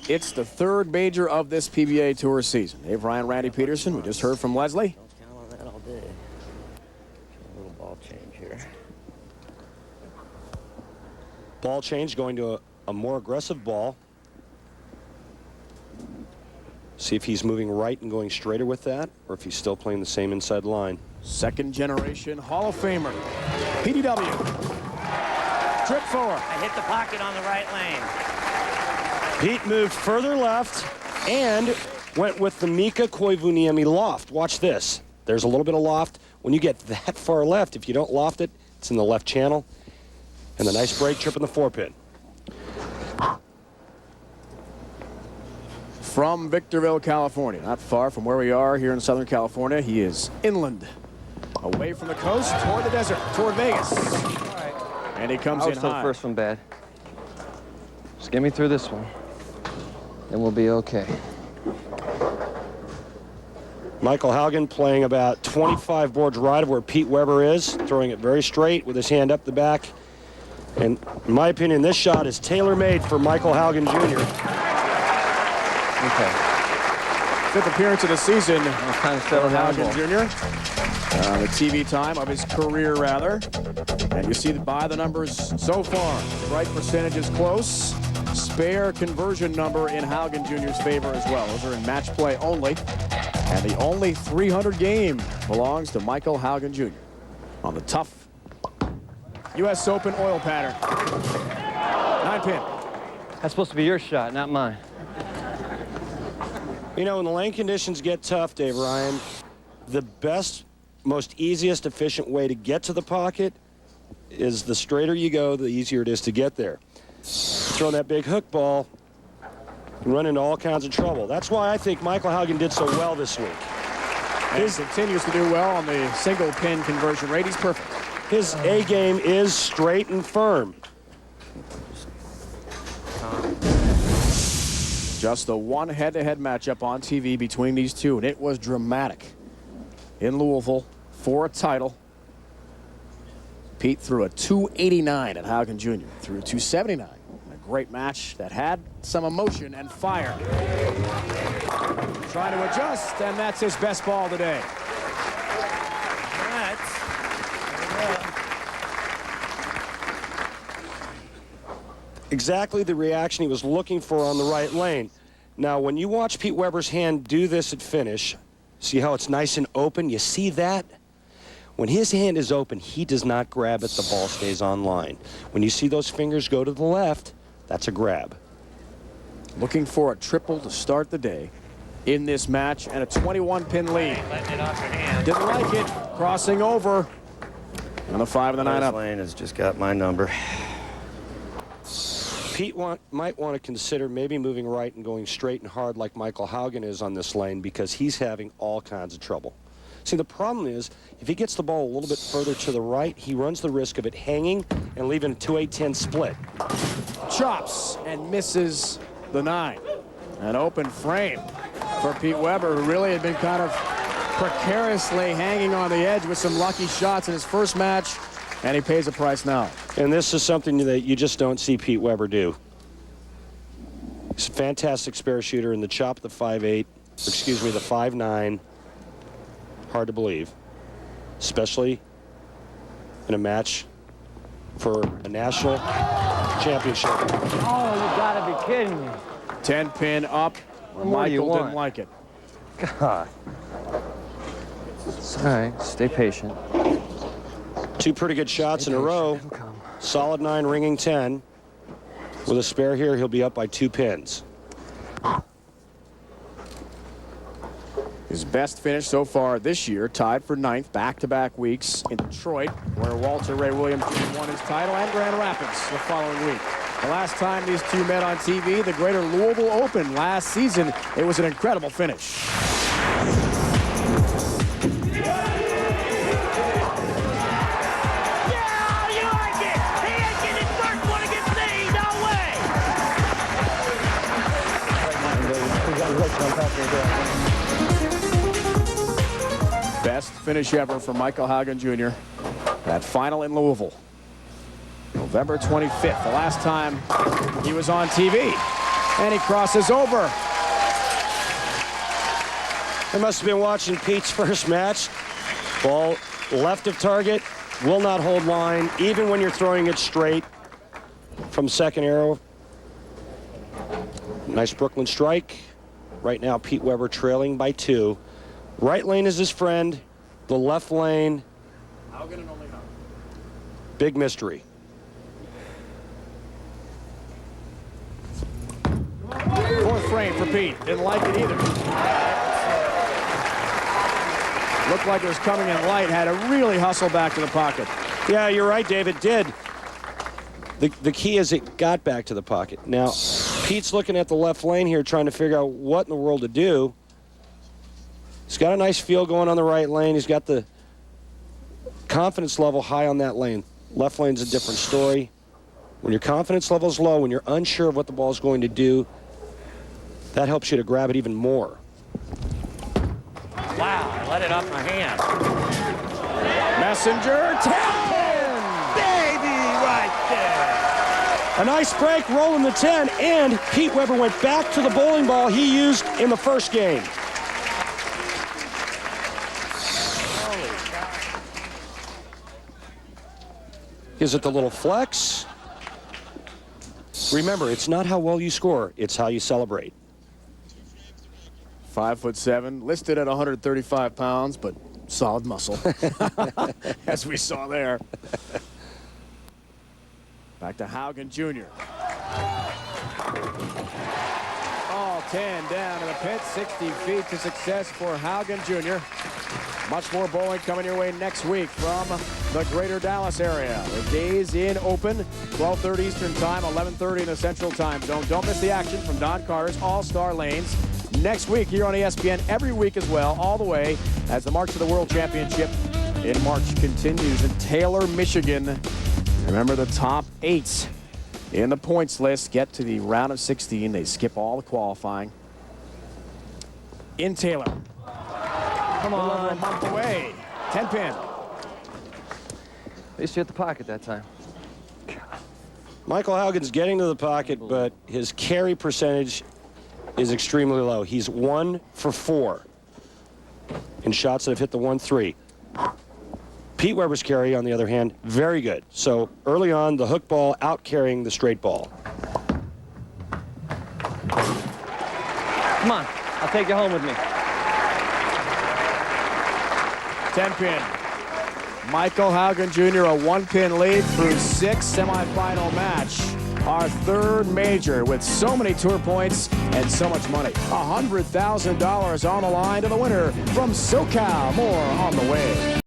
It's the third major of this PBA Tour season. Dave Ryan, Randy Peterson. We just heard from Leslie. Don't count on that all day. A little ball change here. Ball change, going to a more aggressive ball. See if he's moving right and going straighter with that, or if he's still playing the same inside line. Second generation Hall of Famer, PDW. Trip forward. I hit the pocket on the right lane. Pete moved further left and went with the Mika Koivuniemi loft. Watch this. There's a little bit of loft. When you get that far left, if you don't loft it, it's in the left channel. And the nice break, trip in the 4-pin. From Victorville, California, not far from where we are here in Southern California. He is inland, away from the coast, toward the desert, toward Vegas. All right. And he comes in the high. first one bad. Just get me through this one, and we'll be okay. Michael Haugen playing about 25 boards right of where Pete Weber is, throwing it very straight with his hand up the back. And in my opinion, this shot is tailor-made for Michael Haugen Jr. Okay. Fifth appearance of the season Kind of for settle down. Hengen Jr. The TV time of his career, rather. And you see that by the numbers so far, strike percentage is close. Spare conversion number in Haugen Jr.'s favor as well. Those are in match play only. And the only 300 game belongs to Michael Haugen Jr. on the tough U.S. Open oil pattern. 9-pin. That's supposed to be your shot, not mine. You know, when the lane conditions get tough, Dave Ryan, the best, most easiest, efficient way to get to the pocket is the straighter you go, the easier it is to get there. Throwing that big hook ball, you run into all kinds of trouble. That's why I think Michael Haugen did so well this week. And he continues to do well on the single pin conversion rate. He's perfect. His A game is straight and firm. Just the one head-to-head matchup on TV between these two, and it was dramatic. In Louisville for a title. Pete threw a 289 at Haugen Jr. Threw a 279. A great match that had some emotion and fire. Trying to adjust, and that's his best ball today. Exactly the reaction he was looking for on the right lane. Now, when you watch Pete Weber's hand do this at finish, see how it's nice and open? You see that? When his hand is open, he does not grab it, the ball stays on line. When you see those fingers go to the left, that's a grab. Looking for a triple to start the day in this match, and a 21-pin lead. Letting it off your hand. Didn't like it. Crossing over. On the 5 and the 9 up. Lane has just got my number. Pete might want to consider maybe moving right and going straight and hard like Michael Haugen is on this lane, because he's having all kinds of trouble. See, the problem is, if he gets the ball a little bit further to the right, he runs the risk of it hanging and leaving a 2-8-10 split. Chops and misses the 9. An open frame for Pete Weber, who really had been kind of precariously hanging on the edge with some lucky shots in his first match, and he pays a price now. And this is something that you just don't see Pete Weber do. He's a fantastic spare shooter in the chop, the 5'8", excuse me, the 5'9". Hard to believe, especially in a match for a national championship. Oh, you gotta be kidding me. 10-pin up. more do you Michael want? didn't like it. God. It's all right. Stay patient. Two pretty good shots in a row. Solid 9, ringing 10. With a spare here, he'll be up by 2 pins. His best finish so far this year, tied for 9th back-to-back weeks in Detroit, where Walter Ray Williams won his title, and Grand Rapids the following week. The last time these two met on TV, the Greater Louisville Open last season, it was an incredible finish. Best finish ever for Michael Haugen Jr. That final in Louisville. November 25th, the last time he was on TV. And he crosses over. I must have been watching Pete's first match. Ball left of target, will not hold line, even when you're throwing it straight from second arrow. Nice Brooklyn strike. Right now, Pete Weber trailing by 2. Right lane is his friend. The left lane, big mystery. Fourth frame for Pete. Didn't like it either. Looked like it was coming in light. Had to really hustle back to the pocket. Yeah, you're right, Dave. It did. The key is it got back to the pocket. Now, Pete's looking at the left lane here, trying to figure out what in the world to do. He's got a nice feel going on the right lane. He's got the confidence level high on that lane. Left lane's a different story. When your confidence level is low, when you're unsure of what the ball is going to do, that helps you to grab it even more. Wow, I let it off my hand. Messenger, 10! Baby, right there. A nice break, rolling the 10, and Pete Weber went back to the bowling ball he used in the first game. Gives it the little flex. Remember, it's not how well you score, it's how you celebrate. 5'7", listed at 135 pounds, but solid muscle, as we saw there. Back to Haugen Jr. All 10 down to the pit, 60 feet to success for Haugen Jr. Much more bowling coming your way next week from the greater Dallas area. The days in open, 12:30 Eastern Time, 11:30 in the Central Time Zone. Don't miss the action from Don Carter's All-Star Lanes next week here on ESPN, every week as well, all the way as the march to the World Championship in March continues in Taylor, Michigan. Remember, the top 8 in the points list get to the round of 16. They skip all the qualifying in Taylor. Come on, a month away. 10 pin. At least you hit the pocket that time. Michael Haugen's getting to the pocket, but his carry percentage is extremely low. He's 1 for 4 in shots that have hit the 1-3. Pete Weber's carry, on the other hand, very good. So early on, the hook ball out carrying the straight ball. Come on, I'll take you home with me. 10 pin. Michael Haugen Jr. a 1-pin lead through 6 semifinal match. Our third major with so many tour points and so much money. $100,000 on the line to the winner from SoCal. More on the way.